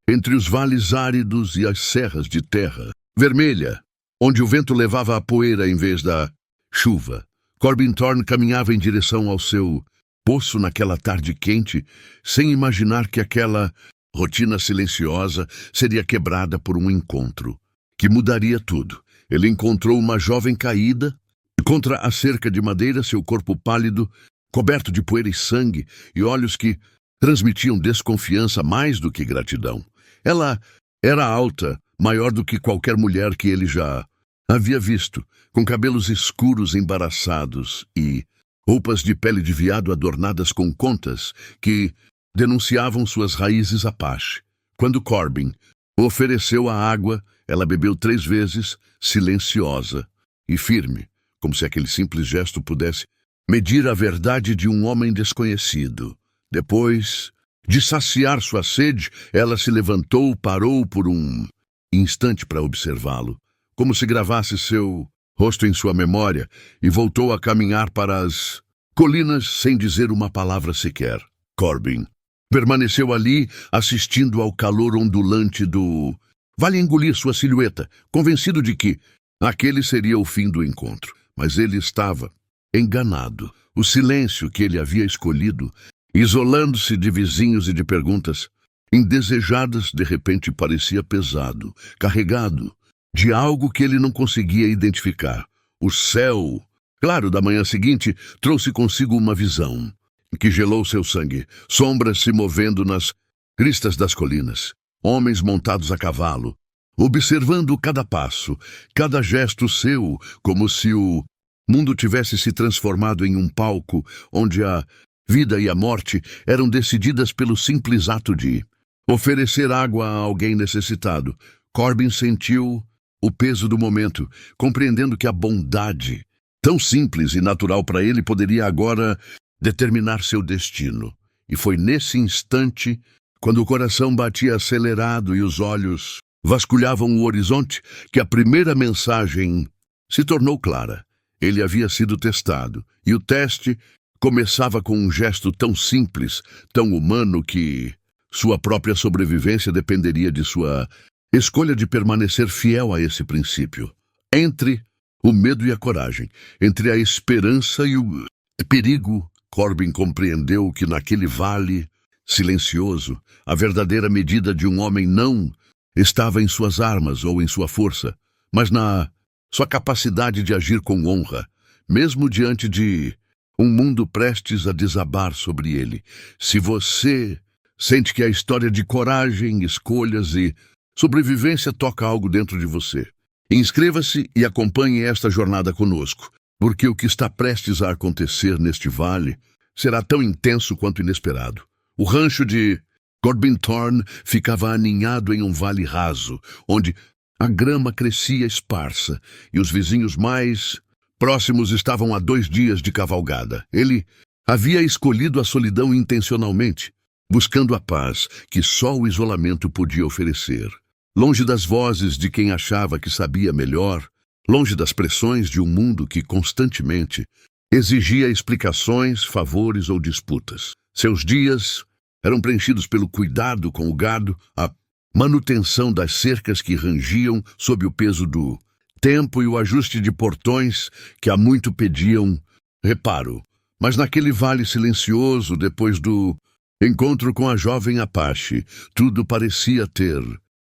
entre os vales áridos e as serras de terra vermelha, onde o vento levava a poeira em vez da chuva. Corbin Thorne caminhava em direção ao seu poço naquela tarde quente, sem imaginar que aquela rotina silenciosa seria quebrada por um encontro que mudaria tudo. Ele encontrou uma jovem caída contra a cerca de madeira, seu corpo pálido, coberto de poeira e sangue, e olhos que transmitiam desconfiança mais do que gratidão. Ela era alta, maior do que qualquer mulher que ele já havia visto, com cabelos escuros embaraçados e roupas de pele de veado adornadas com contas que denunciavam suas raízes Apache. Quando Corbin ofereceu a água, ela bebeu 3 vezes, silenciosa e firme, como se aquele simples gesto pudesse medir a verdade de um homem desconhecido. Depois de saciar sua sede, ela se levantou, parou por um instante para observá-lo, como se gravasse seu rosto em sua memória, e voltou a caminhar para as colinas sem dizer uma palavra sequer. Corbin permaneceu ali, assistindo ao calor ondulante do vale engolir sua silhueta, convencido de que aquele seria o fim do encontro. Mas ele estava enganado. O silêncio que ele havia escolhido, isolando-se de vizinhos e de perguntas indesejadas, de repente parecia pesado, carregado de algo que ele não conseguia identificar. O céu, claro, da manhã seguinte, trouxe consigo uma visão que gelou seu sangue, sombras se movendo nas cristas das colinas, homens montados a cavalo, observando cada passo, cada gesto seu, como se o mundo tivesse se transformado em um palco onde a vida e a morte eram decididas pelo simples ato de oferecer água a alguém necessitado. Corbin sentiu o peso do momento, compreendendo que a bondade, tão simples e natural para ele, poderia agora determinar seu destino. E foi nesse instante, quando o coração batia acelerado e os olhos vasculhavam o horizonte, que a primeira mensagem se tornou clara. Ele havia sido testado, e o teste começava com um gesto tão simples, tão humano, que sua própria sobrevivência dependeria de sua escolha de permanecer fiel a esse princípio. Entre o medo e a coragem, entre a esperança e o perigo, Corbin compreendeu que naquele vale silencioso, a verdadeira medida de um homem não estava em suas armas ou em sua força, mas na sua capacidade de agir com honra, mesmo diante de um mundo prestes a desabar sobre ele. Se você sente que a história de coragem, escolhas e sobrevivência toca algo dentro de você, inscreva-se e acompanhe esta jornada conosco, porque o que está prestes a acontecer neste vale será tão intenso quanto inesperado. O rancho de Corbin Thorne ficava aninhado em um vale raso, onde a grama crescia esparsa e os vizinhos mais próximos estavam a 2 dias de cavalgada. Ele havia escolhido a solidão intencionalmente, buscando a paz que só o isolamento podia oferecer. Longe das vozes de quem achava que sabia melhor, longe das pressões de um mundo que constantemente exigia explicações, favores ou disputas. Seus dias eram preenchidos pelo cuidado com o gado, a manutenção das cercas que rangiam sob o peso do tempo e o ajuste de portões que há muito pediam reparo. Mas naquele vale silencioso, depois do encontro com a jovem Apache, tudo parecia ter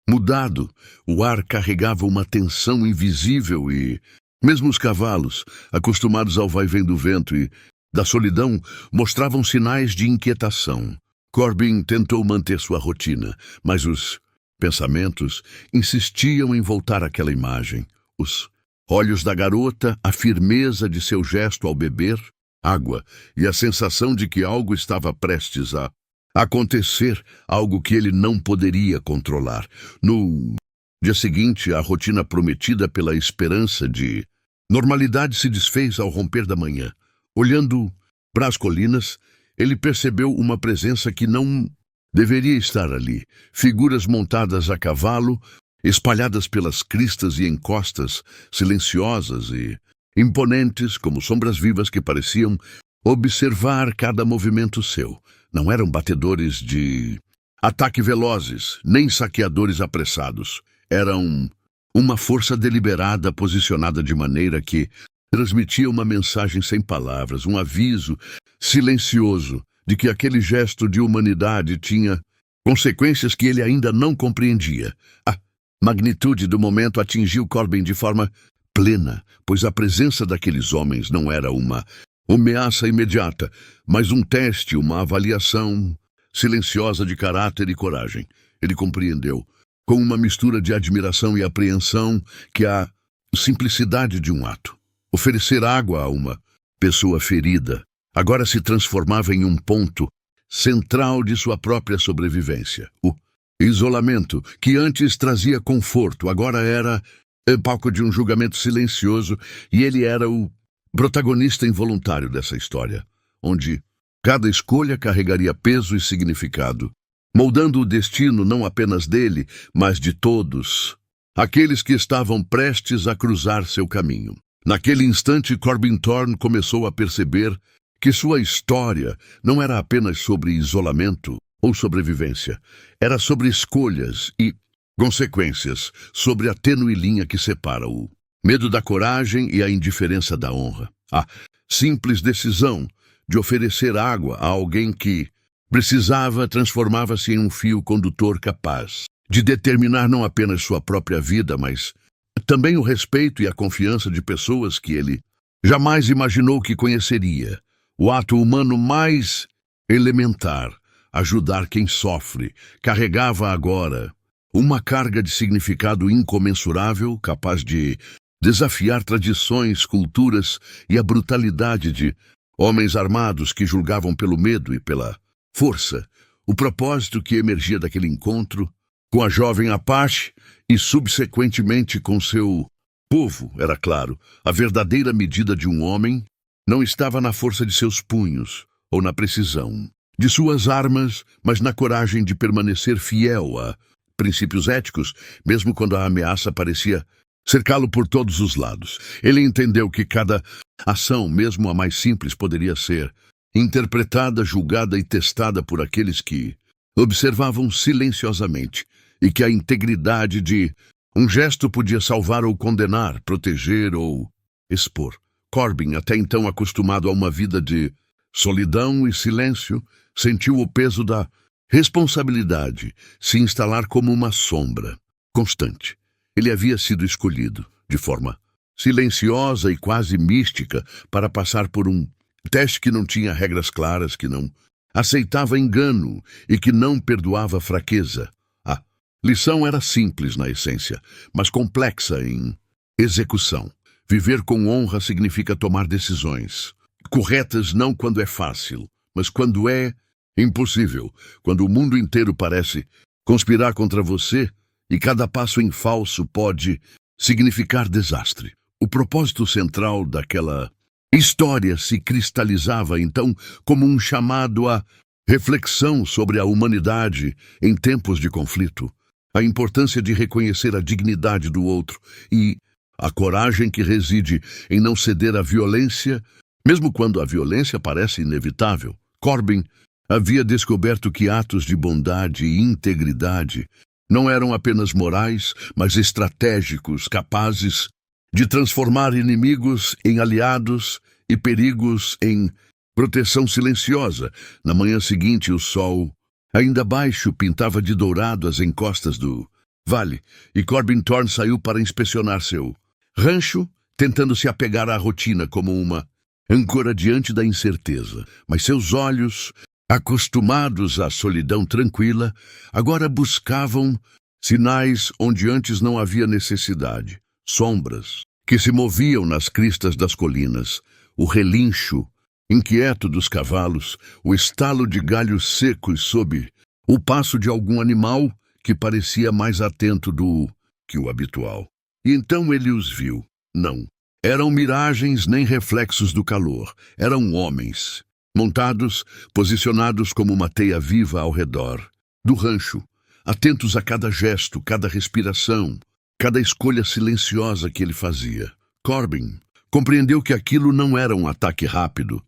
mudado. O ar carregava uma tensão invisível e mesmo os cavalos, acostumados ao vai-vem do vento e da solidão, mostravam sinais de inquietação. Corbin tentou manter sua rotina, mas os pensamentos insistiam em voltar àquela imagem. Os olhos da garota, a firmeza de seu gesto ao beber água e a sensação de que algo estava prestes a acontecer, algo que ele não poderia controlar. No dia seguinte, a rotina prometida pela esperança de normalidade se desfez ao romper da manhã. Olhando para as colinas, ele percebeu uma presença que não deveria estar ali. Figuras montadas a cavalo, espalhadas pelas cristas e encostas, silenciosas e imponentes, como sombras vivas que pareciam observar cada movimento seu. Não eram batedores de ataque velozes, nem saqueadores apressados. Eram uma força deliberada posicionada de maneira que transmitia uma mensagem sem palavras, um aviso silencioso de que aquele gesto de humanidade tinha consequências que ele ainda não compreendia. A magnitude do momento atingiu Corbin de forma plena, pois a presença daqueles homens não era uma ameaça imediata, mas um teste, uma avaliação silenciosa de caráter e coragem. Ele compreendeu, com uma mistura de admiração e apreensão, que a simplicidade de um ato, oferecer água a uma pessoa ferida, agora se transformava em um ponto central de sua própria sobrevivência. O isolamento, que antes trazia conforto, agora era palco de um julgamento silencioso, e ele era o protagonista involuntário dessa história, onde cada escolha carregaria peso e significado, moldando o destino não apenas dele, mas de todos, aqueles que estavam prestes a cruzar seu caminho. Naquele instante, Corbin Thorne começou a perceber que sua história não era apenas sobre isolamento ou sobrevivência, era sobre escolhas e consequências, sobre a tênue linha que separa o medo da coragem e a indiferença da honra. A simples decisão de oferecer água a alguém que precisava transformava-se em um fio condutor capaz de determinar não apenas sua própria vida, mas também o respeito e a confiança de pessoas que ele jamais imaginou que conheceria. O ato humano mais elementar, ajudar quem sofre, carregava agora uma carga de significado incomensurável, capaz de desafiar tradições, culturas e a brutalidade de homens armados que julgavam pelo medo e pela força. O propósito que emergia daquele encontro com a jovem Apache e, subsequentemente, com seu povo, era claro. A verdadeira medida de um homem não estava na força de seus punhos ou na precisão de suas armas, mas na coragem de permanecer fiel a princípios éticos, mesmo quando a ameaça parecia cercá-lo por todos os lados. Ele entendeu que cada ação, mesmo a mais simples, poderia ser interpretada, julgada e testada por aqueles que observavam silenciosamente, e que a integridade de um gesto podia salvar ou condenar, proteger ou expor. Corbin, até então acostumado a uma vida de solidão e silêncio, sentiu o peso da responsabilidade se instalar como uma sombra constante. Ele havia sido escolhido, de forma silenciosa e quase mística, para passar por um teste que não tinha regras claras, que não aceitava engano e que não perdoava fraqueza. A lição era simples na essência, mas complexa em execução. Viver com honra significa tomar decisões corretas não quando é fácil, mas quando é impossível, quando o mundo inteiro parece conspirar contra você e cada passo em falso pode significar desastre. O propósito central daquela história se cristalizava então como um chamado à reflexão sobre a humanidade em tempos de conflito, a importância de reconhecer a dignidade do outro e a coragem que reside em não ceder à violência, mesmo quando a violência parece inevitável. Corbin havia descoberto que atos de bondade e integridade não eram apenas morais, mas estratégicos, capazes de transformar inimigos em aliados e perigos em proteção silenciosa. Na manhã seguinte, o sol, ainda baixo, pintava de dourado as encostas do vale, e Corbin Thorne saiu para inspecionar seu rancho, tentando se apegar à rotina como uma âncora diante da incerteza. Mas seus olhos, acostumados à solidão tranquila, agora buscavam sinais onde antes não havia necessidade. Sombras que se moviam nas cristas das colinas, o relincho inquieto dos cavalos, o estalo de galhos secos sob o passo de algum animal que parecia mais atento do que o habitual. E então ele os viu. Não eram miragens nem reflexos do calor. Eram homens, montados, posicionados como uma teia viva ao redor do rancho, atentos a cada gesto, cada respiração, cada escolha silenciosa que ele fazia. Corbin compreendeu que aquilo não era um ataque rápido,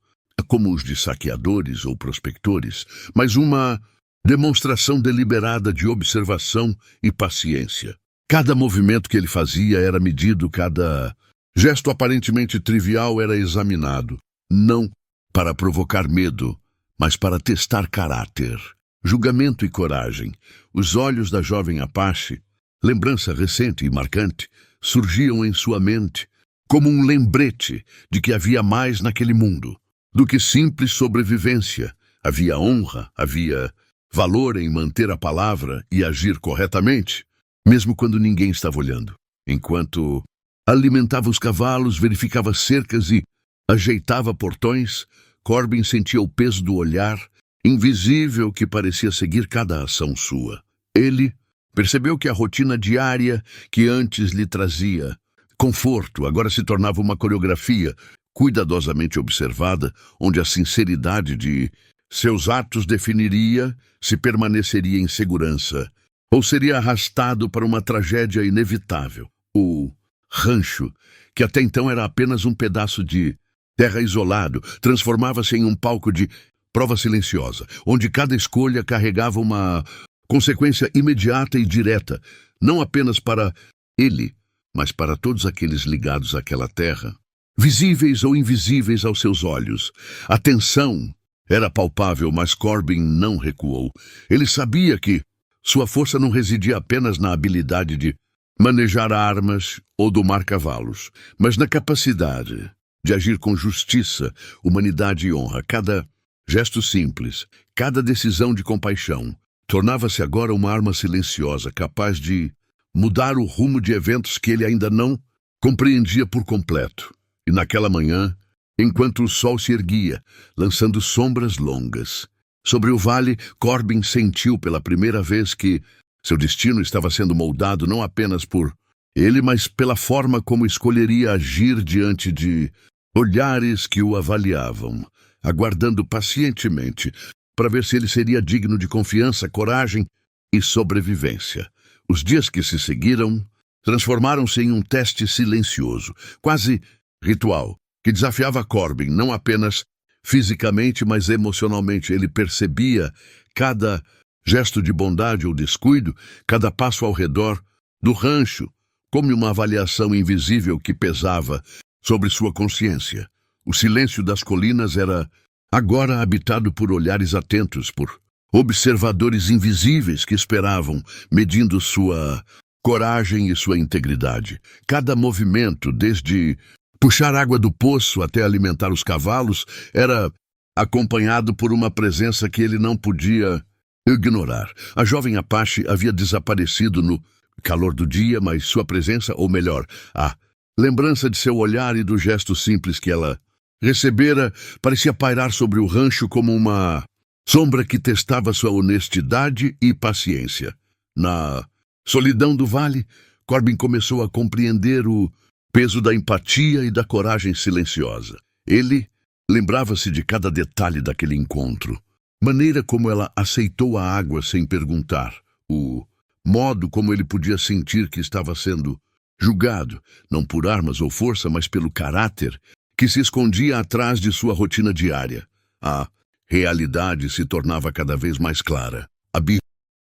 como os de saqueadores ou prospectores, mas uma demonstração deliberada de observação e paciência. Cada movimento que ele fazia era medido, cada gesto aparentemente trivial era examinado, não para provocar medo, mas para testar caráter, julgamento e coragem. Os olhos da jovem Apache, lembrança recente e marcante, surgiam em sua mente como um lembrete de que havia mais naquele mundo do que simples sobrevivência. Havia honra, havia valor em manter a palavra e agir corretamente, mesmo quando ninguém estava olhando. Enquanto alimentava os cavalos, verificava cercas e ajeitava portões, Corbin sentia o peso do olhar, invisível, que parecia seguir cada ação sua. Ele percebeu que a rotina diária que antes lhe trazia conforto agora se tornava uma coreografia cuidadosamente observada, onde a sinceridade de seus atos definiria se permaneceria em segurança ou seria arrastado para uma tragédia inevitável. O rancho, que até então era apenas um pedaço de terra isolado, transformava-se em um palco de prova silenciosa, onde cada escolha carregava uma consequência imediata e direta, não apenas para ele, mas para todos aqueles ligados àquela terra, visíveis ou invisíveis aos seus olhos. A tensão era palpável, mas Corbin não recuou. Ele sabia que sua força não residia apenas na habilidade de manejar armas ou domar cavalos, mas na capacidade de agir com justiça, humanidade e honra. Cada gesto simples, cada decisão de compaixão, tornava-se agora uma arma silenciosa, capaz de mudar o rumo de eventos que ele ainda não compreendia por completo. E naquela manhã, enquanto o sol se erguia, lançando sombras longas sobre o vale, Corbin sentiu pela primeira vez que seu destino estava sendo moldado não apenas por ele, mas pela forma como escolheria agir diante de olhares que o avaliavam, aguardando pacientemente para ver se ele seria digno de confiança, coragem e sobrevivência. Os dias que se seguiram transformaram-se em um teste silencioso, quase ritual, que desafiava Corbin não apenas fisicamente, mas emocionalmente. Ele percebia cada gesto de bondade ou descuido, cada passo ao redor do rancho, como uma avaliação invisível que pesava sobre sua consciência. O silêncio das colinas era agora habitado por olhares atentos, por observadores invisíveis que esperavam, medindo sua coragem e sua integridade. Cada movimento, desde puxar água do poço até alimentar os cavalos, era acompanhado por uma presença que ele não podia ignorar. A jovem Apache havia desaparecido no calor do dia, mas sua presença, ou melhor, a lembrança de seu olhar e do gesto simples que ela recebera, parecia pairar sobre o rancho como uma sombra que testava sua honestidade e paciência. Na solidão do vale, Corbin começou a compreender o peso da empatia e da coragem silenciosa. Ele lembrava-se de cada detalhe daquele encontro. Maneira como ela aceitou a água sem perguntar. O modo como ele podia sentir que estava sendo julgado, não por armas ou força, mas pelo caráter que se escondia atrás de sua rotina diária. A realidade se tornava cada vez mais clara. A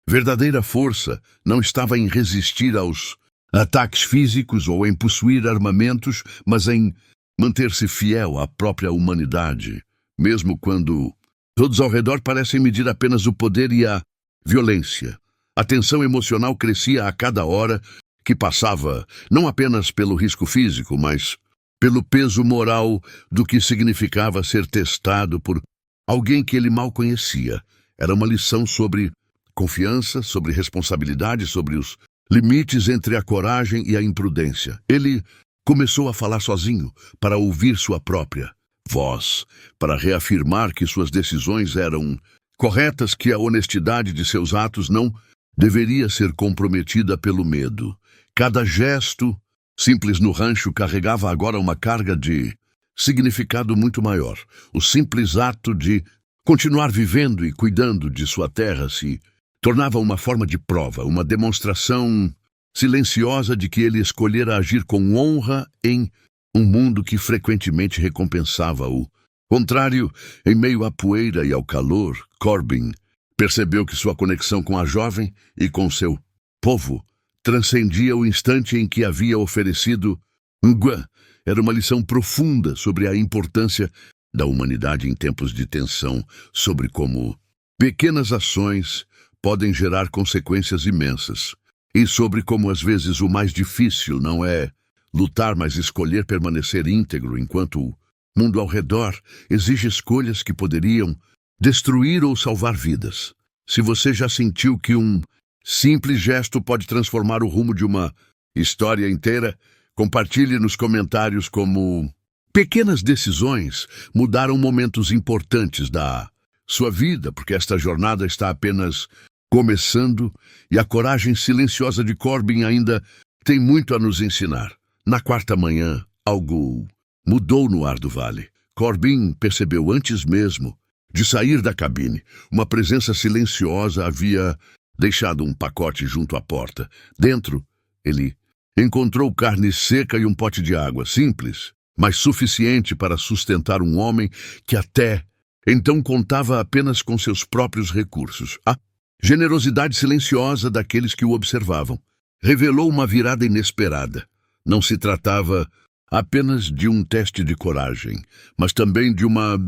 verdadeira força não estava em resistir aos ataques físicos ou em possuir armamentos, mas em manter-se fiel à própria humanidade, mesmo quando todos ao redor parecem medir apenas o poder e a violência. A tensão emocional crescia a cada hora que passava, não apenas pelo risco físico, mas pelo peso moral do que significava ser testado por alguém que ele mal conhecia. Era uma lição sobre confiança, sobre responsabilidade, sobre os limites entre a coragem e a imprudência. Ele começou a falar sozinho, para ouvir sua própria voz, para reafirmar que suas decisões eram corretas, que a honestidade de seus atos não deveria ser comprometida pelo medo. Cada gesto simples no rancho carregava agora uma carga de significado muito maior. O simples ato de continuar vivendo e cuidando de sua terra se tornava uma forma de prova, uma demonstração silenciosa de que ele escolhera agir com honra em um mundo que frequentemente recompensava o contrário. Em meio à poeira e ao calor, Corbin Percebeu que sua conexão com a jovem e com seu povo transcendia o instante em que havia oferecido Nguyen. Era uma lição profunda sobre a importância da humanidade em tempos de tensão, sobre como pequenas ações podem gerar consequências imensas, e sobre como às vezes o mais difícil não é lutar, mas escolher permanecer íntegro enquanto o mundo ao redor exige escolhas que poderiam destruir ou salvar vidas. Se você já sentiu que um simples gesto pode transformar o rumo de uma história inteira, compartilhe nos comentários como pequenas decisões mudaram momentos importantes da sua vida, porque esta jornada está apenas começando e a coragem silenciosa de Corbin ainda tem muito a nos ensinar. Na quarta manhã, algo mudou no ar do vale. Corbin percebeu antes mesmo de sair da cabine. Uma presença silenciosa havia deixado um pacote junto à porta. Dentro, ele encontrou carne seca e um pote de água, simples, mas suficiente para sustentar um homem que até então contava apenas com seus próprios recursos. A generosidade silenciosa daqueles que o observavam revelou uma virada inesperada. Não se tratava apenas de um teste de coragem, mas também de uma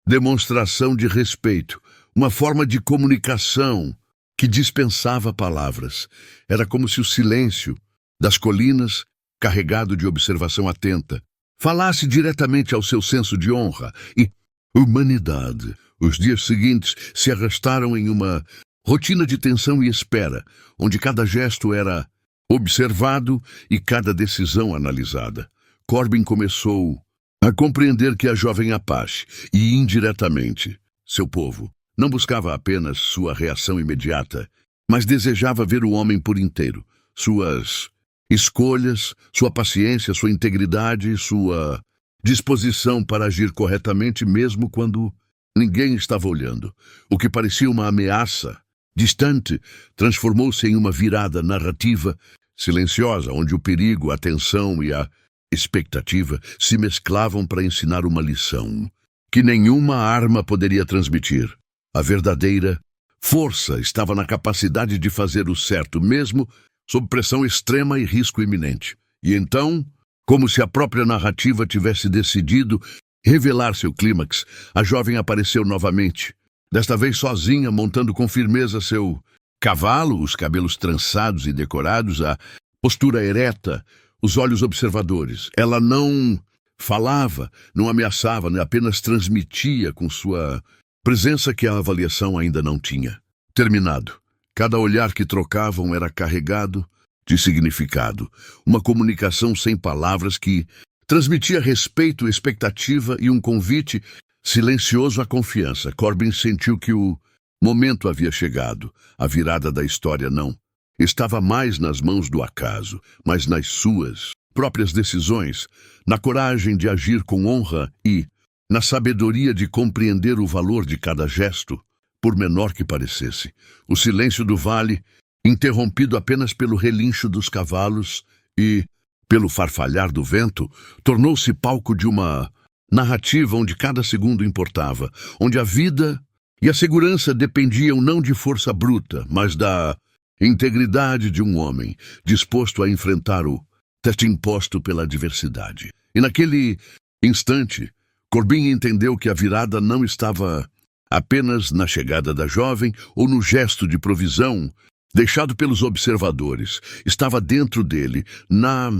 demonstração de respeito, uma forma de comunicação que dispensava palavras. Era como se o silêncio das colinas, carregado de observação atenta, falasse diretamente ao seu senso de honra e humanidade. Os dias seguintes se arrastaram em uma rotina de tensão e espera, onde cada gesto era observado e cada decisão analisada. Corbin começou a compreender que a jovem Apache, e indiretamente seu povo, não buscava apenas sua reação imediata, mas desejava ver o homem por inteiro, suas escolhas, sua paciência, sua integridade, sua disposição para agir corretamente mesmo quando ninguém estava olhando. O que parecia uma ameaça distante transformou-se em uma virada narrativa silenciosa, onde o perigo, a tensão e a expectativa se mesclavam para ensinar uma lição que nenhuma arma poderia transmitir. A verdadeira força estava na capacidade de fazer o certo, mesmo sob pressão extrema e risco iminente. E então, como se a própria narrativa tivesse decidido revelar seu clímax, a jovem apareceu novamente, desta vez sozinha, montando com firmeza seu cavalo, os cabelos trançados e decorados, a postura ereta, os olhos observadores. Ela não falava, não ameaçava, apenas transmitia com sua presença que a avaliação ainda não tinha terminado. Cada olhar que trocavam era carregado de significado, uma comunicação sem palavras que transmitia respeito, expectativa e um convite silencioso à confiança. Corbin sentiu que o momento havia chegado. A virada da história não estava mais nas mãos do acaso, mas nas suas próprias decisões, na coragem de agir com honra e na sabedoria de compreender o valor de cada gesto, por menor que parecesse. O silêncio do vale, interrompido apenas pelo relincho dos cavalos e pelo farfalhar do vento, tornou-se palco de uma narrativa onde cada segundo importava, onde a vida e a segurança dependiam não de força bruta, mas da integridade de um homem disposto a enfrentar o teste imposto pela adversidade. E naquele instante, Corbin entendeu que a virada não estava apenas na chegada da jovem ou no gesto de provisão deixado pelos observadores. Estava dentro dele, na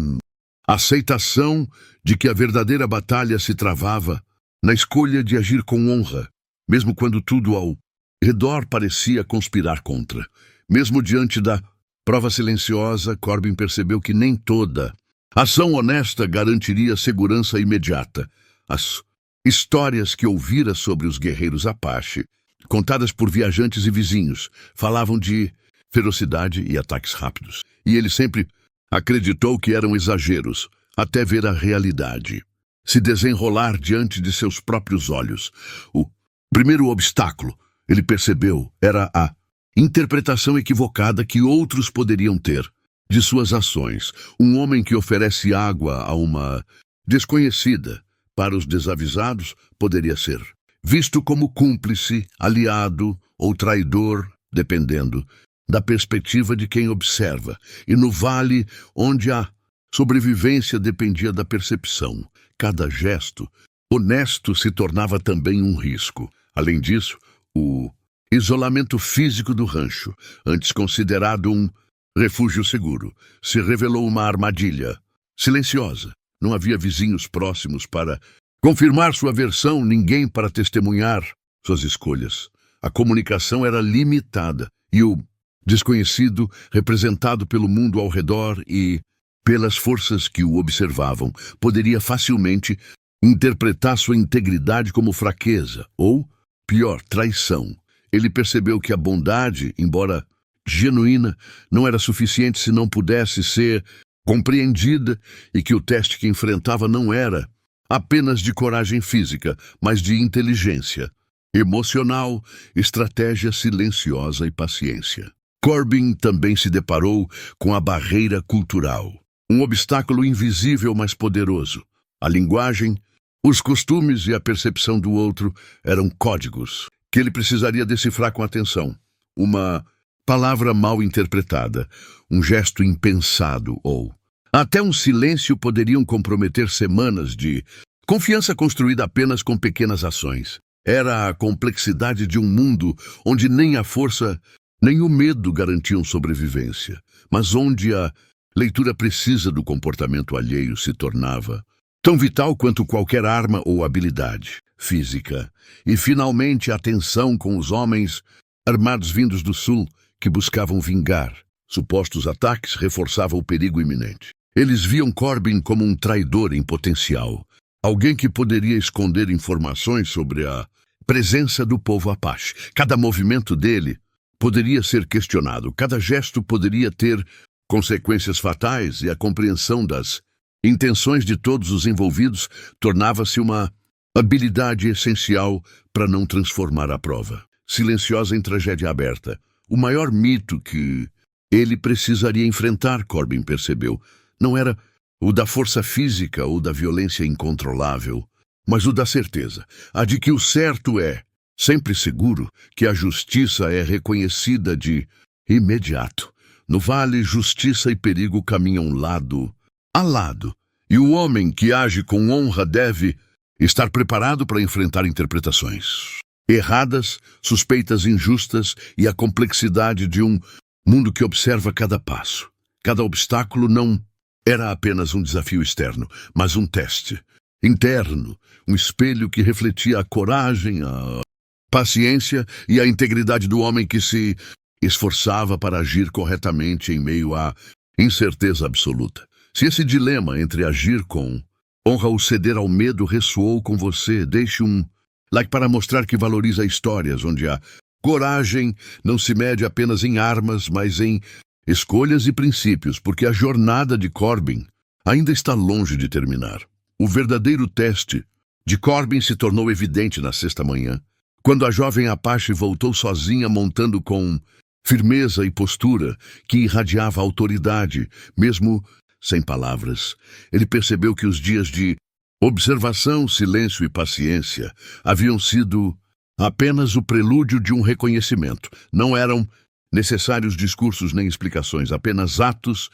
aceitação de que a verdadeira batalha se travava na escolha de agir com honra, mesmo quando tudo ao redor parecia conspirar contra. Mesmo diante da prova silenciosa, Corbin percebeu que nem toda ação honesta garantiria segurança imediata. As histórias que ouvira sobre os guerreiros Apache, contadas por viajantes e vizinhos, falavam de ferocidade e ataques rápidos. E ele sempre acreditou que eram exageros, até ver a realidade se desenrolar diante de seus próprios olhos. O primeiro obstáculo, ele percebeu, era a interpretação equivocada que outros poderiam ter de suas ações. Um homem que oferece água a uma desconhecida, para os desavisados, poderia ser visto como cúmplice, aliado ou traidor, dependendo da perspectiva de quem observa, e no vale onde a sobrevivência dependia da percepção. Cada gesto honesto se tornava também um risco. Além disso, o isolamento físico do rancho, antes considerado um refúgio seguro, se revelou uma armadilha silenciosa. Não havia vizinhos próximos para confirmar sua versão, ninguém para testemunhar suas escolhas. A comunicação era limitada e o desconhecido, representado pelo mundo ao redor e pelas forças que o observavam, poderia facilmente interpretar sua integridade como fraqueza ou, pior, traição. Ele percebeu que a bondade, embora genuína, não era suficiente se não pudesse ser compreendida e que o teste que enfrentava não era apenas de coragem física, mas de inteligência emocional, estratégia silenciosa e paciência. Corbin também se deparou com a barreira cultural, um obstáculo invisível mas poderoso. A linguagem, os costumes e a percepção do outro eram códigos que ele precisaria decifrar com atenção. Uma palavra mal interpretada, um gesto impensado ou até um silêncio poderiam comprometer semanas de confiança construída apenas com pequenas ações. Era a complexidade de um mundo onde nem a força nem o medo garantiam sobrevivência, mas onde a leitura precisa do comportamento alheio se tornava tão vital quanto qualquer arma ou habilidade física. E, finalmente, a tensão com os homens armados vindos do sul que buscavam vingar. Supostos ataques reforçavam o perigo iminente. Eles viam Corbin como um traidor em potencial, alguém que poderia esconder informações sobre a presença do povo Apache. Cada movimento dele poderia ser questionado, cada gesto poderia ter consequências fatais e a compreensão das intenções de todos os envolvidos tornava-se uma habilidade essencial para não transformar a prova silenciosa em tragédia aberta. O maior mito que ele precisaria enfrentar, Corbin percebeu, não era o da força física ou da violência incontrolável, mas o da certeza, a de que o certo é sempre seguro, que a justiça é reconhecida de imediato. No vale, justiça e perigo caminham lado a lado, e o homem que age com honra deve estar preparado para enfrentar interpretações erradas, suspeitas injustas e a complexidade de um mundo que observa cada passo. Cada obstáculo não era apenas um desafio externo, mas um teste interno, um espelho que refletia a coragem, a paciência e a integridade do homem que se esforçava para agir corretamente em meio à incerteza absoluta. Se esse dilema entre agir com honra ou ceder ao medo ressoou com você, deixe um like para mostrar que valoriza histórias onde a coragem não se mede apenas em armas, mas em escolhas e princípios, porque a jornada de Corbin ainda está longe de terminar. O verdadeiro teste de Corbin se tornou evidente na sexta manhã, quando a jovem Apache voltou sozinha montando com firmeza e postura que irradiava autoridade, mesmo sem palavras. Ele percebeu que os dias de observação, silêncio e paciência haviam sido apenas o prelúdio de um reconhecimento. Não eram necessários discursos nem explicações, apenas atos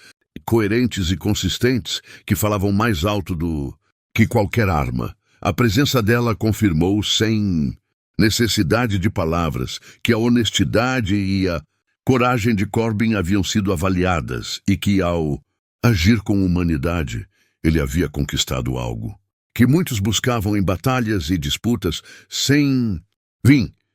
coerentes e consistentes que falavam mais alto do que qualquer arma. A presença dela confirmou, sem necessidade de palavras, que a honestidade e a coragem de Corbin haviam sido avaliadas e que, ao agir com humanidade, ele havia conquistado algo que muitos buscavam em batalhas e disputas sem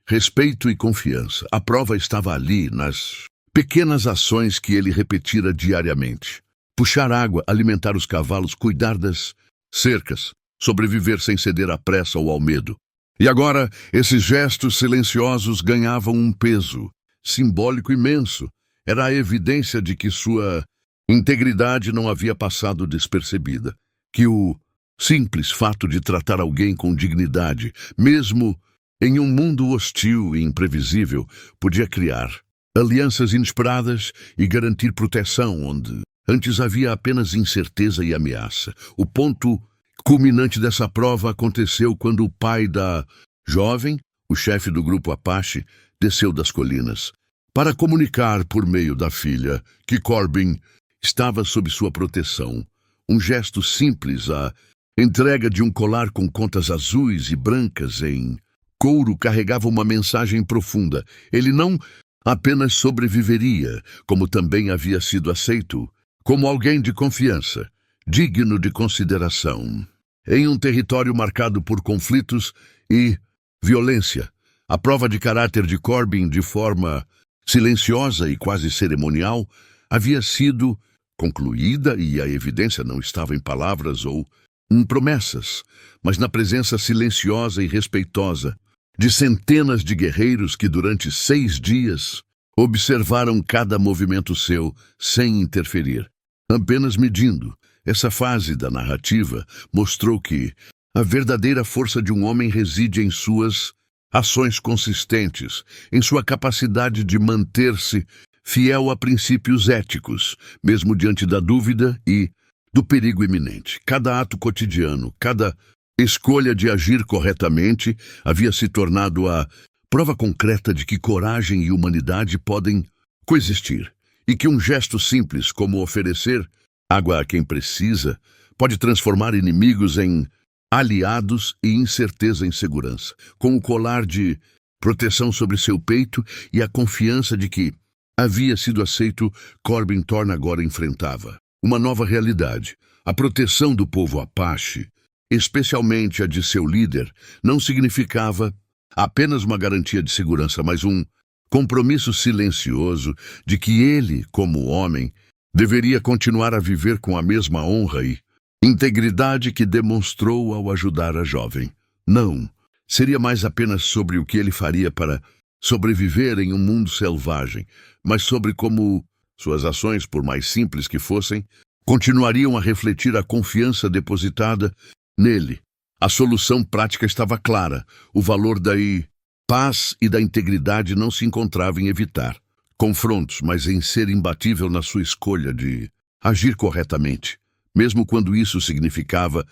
respeito e confiança. A prova estava ali, nas pequenas ações que ele repetira diariamente. Puxar água, alimentar os cavalos, cuidar das cercas, sobreviver sem ceder à pressa ou ao medo. E agora, esses gestos silenciosos ganhavam um peso simbólico imenso. Era a evidência de que sua integridade não havia passado despercebida, que o simples fato de tratar alguém com dignidade, mesmo em um mundo hostil e imprevisível, podia criar alianças inesperadas e garantir proteção onde antes havia apenas incerteza e ameaça. O ponto culminante dessa prova aconteceu quando o pai da Jovem, o chefe do grupo Apache desceu das colinas para comunicar por meio da filha que Corbin estava sob sua proteção. Um gesto simples, a entrega de um colar com contas azuis e brancas em couro carregava uma mensagem profunda. Ele não apenas sobreviveria, como também havia sido aceito como alguém de confiança, digno de consideração. Em um território marcado por conflitos e violência, a prova de caráter de Corbin, de forma silenciosa e quase cerimonial, havia sido concluída, e a evidência não estava em palavras ou em promessas, mas na presença silenciosa e respeitosa de centenas de guerreiros que durante 6 dias observaram cada movimento seu sem interferir. Apenas medindo, essa fase da narrativa mostrou que a verdadeira força de um homem reside em suas ações consistentes, em sua capacidade de manter-se fiel a princípios éticos, mesmo diante da dúvida e do perigo iminente. Cada ato cotidiano, cada escolha de agir corretamente havia se tornado a prova concreta de que coragem e humanidade podem coexistir, e que um gesto simples como oferecer água a quem precisa pode transformar inimigos em aliados e incerteza em segurança. Com o colar de proteção sobre seu peito e a confiança de que havia sido aceito, Corbin Thorne agora enfrentava uma nova realidade. A proteção do povo Apache, especialmente a de seu líder, não significava apenas uma garantia de segurança, mas um compromisso silencioso de que ele, como homem, deveria continuar a viver com a mesma honra e integridade que demonstrou ao ajudar a jovem. Não, seria mais apenas sobre o que ele faria para sobreviver em um mundo selvagem, mas sobre como suas ações, por mais simples que fossem, continuariam a refletir a confiança depositada nele. A solução prática estava clara. O valor da paz e da integridade não se encontrava em evitar confrontos, mas em ser imbatível na sua escolha de agir corretamente, mesmo quando isso significava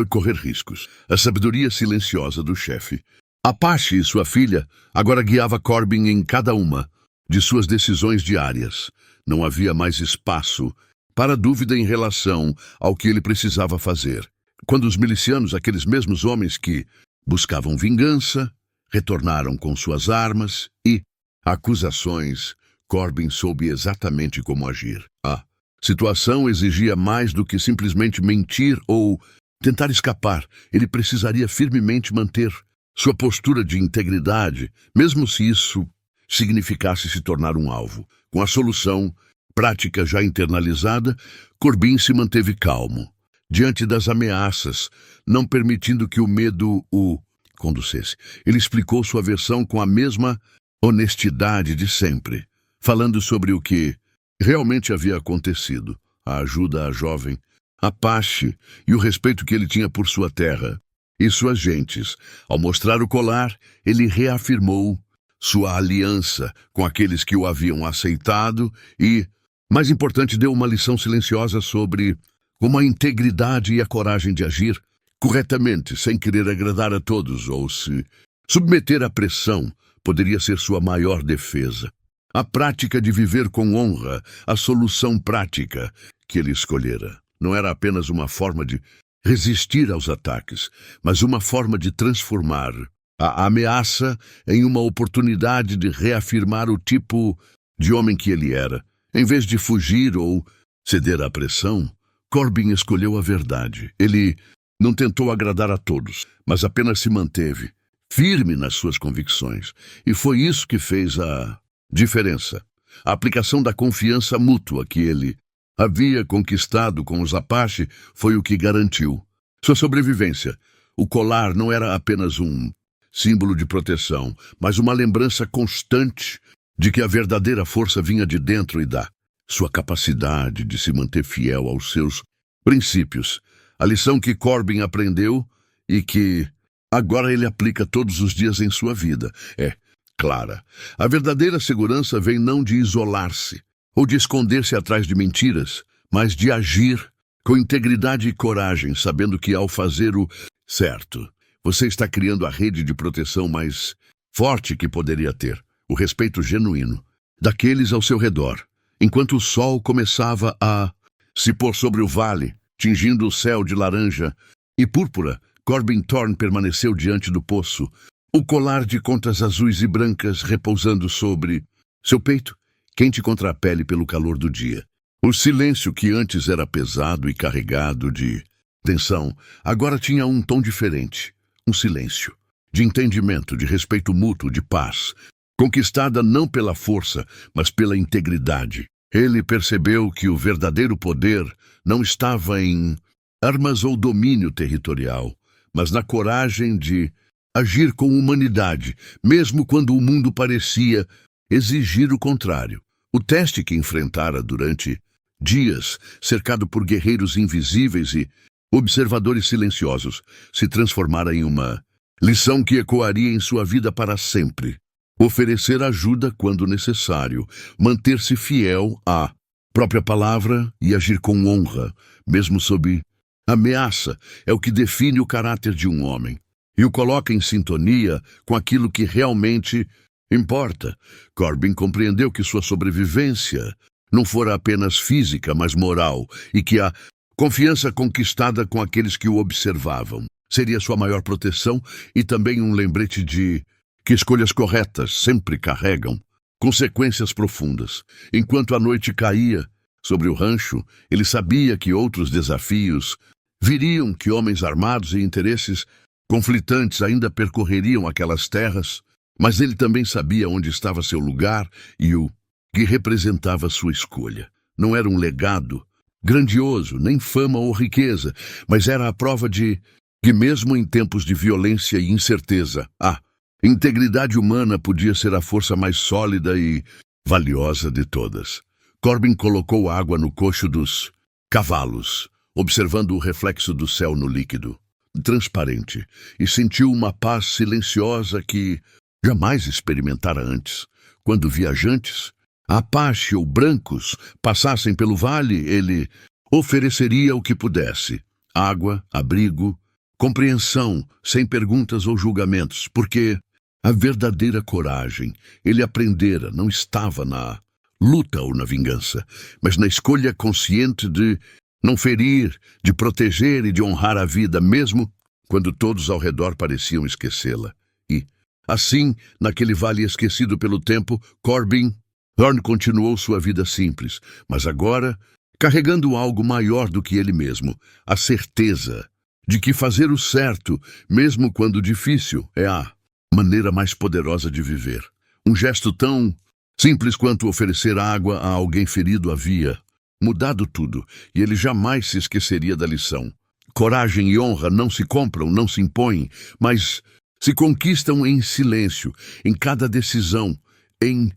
correr riscos. A sabedoria silenciosa do chefe Apache e sua filha agora guiava Corbin em cada uma de suas decisões diárias. Não havia mais espaço para dúvida em relação ao que ele precisava fazer. Quando os milicianos, aqueles mesmos homens que buscavam vingança, retornaram com suas armas e acusações, Corbin soube exatamente como agir. A situação exigia mais do que simplesmente mentir ou tentar escapar. Ele precisaria firmemente manter sua postura de integridade, mesmo se isso significasse se tornar um alvo. Com a solução prática já internalizada, Corbin se manteve calmo diante das ameaças, não permitindo que o medo o conducesse. Ele explicou sua versão com a mesma honestidade de sempre, falando sobre o que realmente havia acontecido, a ajuda à jovem Apache e o respeito que ele tinha por sua terra e suas gentes. Ao mostrar o colar, ele reafirmou sua aliança com aqueles que o haviam aceitado e, mais importante, deu uma lição silenciosa sobre como a integridade e a coragem de agir corretamente, sem querer agradar a todos ou se submeter à pressão, poderia ser sua maior defesa. A prática de viver com honra, a solução prática que ele escolhera, não era apenas uma forma de resistir aos ataques, mas uma forma de transformar a ameaça em uma oportunidade de reafirmar o tipo de homem que ele era. Em vez de fugir ou ceder à pressão, Corbin escolheu a verdade. Ele não tentou agradar a todos, mas apenas se manteve firme nas suas convicções. E foi isso que fez a diferença. A aplicação da confiança mútua que ele havia conquistado com os Apache foi o que garantiu sua sobrevivência. O colar não era apenas um símbolo de proteção, mas uma lembrança constante de que a verdadeira força vinha de dentro e da sua capacidade de se manter fiel aos seus princípios. A lição que Corbin aprendeu e que agora ele aplica todos os dias em sua vida é clara. A verdadeira segurança vem não de isolar-se ou de esconder-se atrás de mentiras, mas de agir com integridade e coragem, sabendo que ao fazer o certo, Você está criando a rede de proteção mais forte que poderia ter. O respeito genuíno daqueles ao seu redor, enquanto o sol começava a se pôr sobre o vale, tingindo o céu de laranja e púrpura. Corbin Thorne permaneceu diante do poço, o colar de contas azuis e brancas repousando sobre seu peito, quente contra a pele pelo calor do dia. O silêncio, que antes era pesado e carregado de tensão, agora tinha um tom diferente. Um silêncio de entendimento, de respeito mútuo, de paz, conquistada não pela força, mas pela integridade. Ele percebeu que o verdadeiro poder não estava em armas ou domínio territorial, mas na coragem de agir com humanidade, mesmo quando o mundo parecia exigir o contrário. O teste que enfrentara durante dias, cercado por guerreiros invisíveis e observadores silenciosos, se transformara em uma lição que ecoaria em sua vida para sempre. Oferecer ajuda quando necessário, manter-se fiel à própria palavra e agir com honra, mesmo sob ameaça, é o que define o caráter de um homem e o coloca em sintonia com aquilo que realmente importa. Corbin compreendeu que sua sobrevivência não fora apenas física, mas moral, e que a confiança conquistada com aqueles que o observavam seria sua maior proteção e também um lembrete de que escolhas corretas sempre carregam consequências profundas. Enquanto a noite caía sobre o rancho, ele sabia que outros desafios viriam, que homens armados e interesses conflitantes ainda percorreriam aquelas terras, mas ele também sabia onde estava seu lugar e o que representava sua escolha. Não era um legado grandioso, nem fama ou riqueza, mas era a prova de que mesmo em tempos de violência e incerteza, a integridade humana podia ser a força mais sólida e valiosa de todas. Corbin colocou água no coxo dos cavalos, observando o reflexo do céu no líquido transparente, e sentiu uma paz silenciosa que jamais experimentara antes. Quando viajantes, Apache ou brancos, passassem pelo vale, ele ofereceria o que pudesse: água, abrigo, compreensão, sem perguntas ou julgamentos, porque a verdadeira coragem, ele aprendera, não estava na luta ou na vingança, mas na escolha consciente de não ferir, de proteger e de honrar a vida, mesmo quando todos ao redor pareciam esquecê-la. E, assim, naquele vale esquecido pelo tempo, Corbin Thorne continuou sua vida simples, mas agora carregando algo maior do que ele mesmo, a certeza de que fazer o certo, mesmo quando difícil, é a maneira mais poderosa de viver. Um gesto tão simples quanto oferecer água a alguém ferido havia mudado tudo, e ele jamais se esqueceria da lição. Coragem e honra não se compram, não se impõem, mas se conquistam em silêncio, em cada decisão, em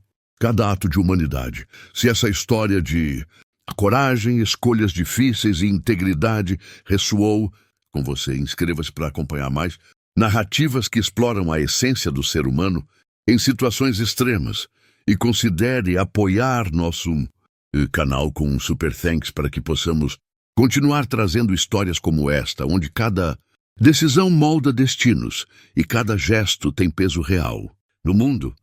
cada ato de humanidade. Se essa história de coragem, escolhas difíceis e integridade ressoou com você, inscreva-se para acompanhar mais narrativas que exploram a essência do ser humano em situações extremas, e considere apoiar nosso canal com um super thanks para que possamos continuar trazendo histórias como esta, onde cada decisão molda destinos e cada gesto tem peso real. No mundo